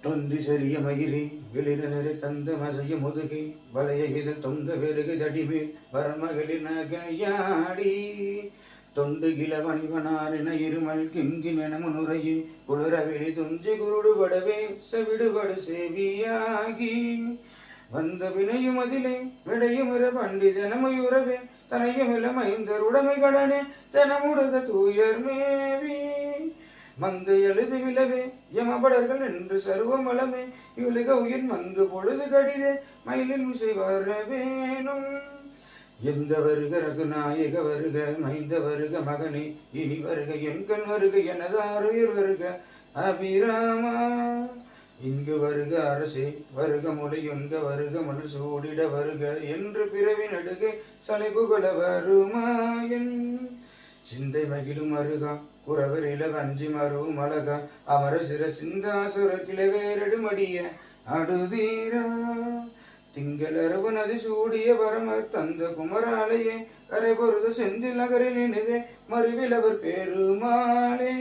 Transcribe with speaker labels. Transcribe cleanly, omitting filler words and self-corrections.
Speaker 1: தொந்தி செறிய மயிரி வெளிநரை தந்த மசைய முதுகி வளைய இதழ் தொங்க வெறுகு தடிமேல் வரமகளின் நகையாடி தொண்டு கிளவணிவனாரின இருமல் கிங்கிமென முன்னுரையில் குளிரவெளி துஞ்சி குருடுபடவே செவிடுபடு சேவியாகி வந்த வினையும் அதிலே விடையுமிற பண்டிதனமையுறவே தனையுமில மைந்தர் உடைமை கடனே தனமுடுக தூயர் மேவி மங்கு எழுது விழவே யமபடர்கள் என்று சர்வமலமே இவளுக உயிர் மங்கு பொழுது கடிதே மயிலின் மிசை வரவேணும் எந்த வருக ரகுநாயக வருக மைந்த வருக மகனே இனி வருக என் கண் வருக எனதாருயிர் வருக அபிராமா இங்கு வருக அரசே வருக மொழியுங்க வருக மலர் சூடிட வருக என்று பிறவி நடுக சலைபுகழ வருமாயன் சிந்தை மகிழும் அருகா குறவர் இளவஞ்சி மருவும் அழகா அமர சிற சிந்தாசுர கிளவேரடுமடிய அடுதீரா திங்கள் அரவு நதி சூடிய பரமர் தந்த குமராலையே கரை பொருது செந்தில் நகரில் இனிதே மறுவிலவர் பெருமாளே.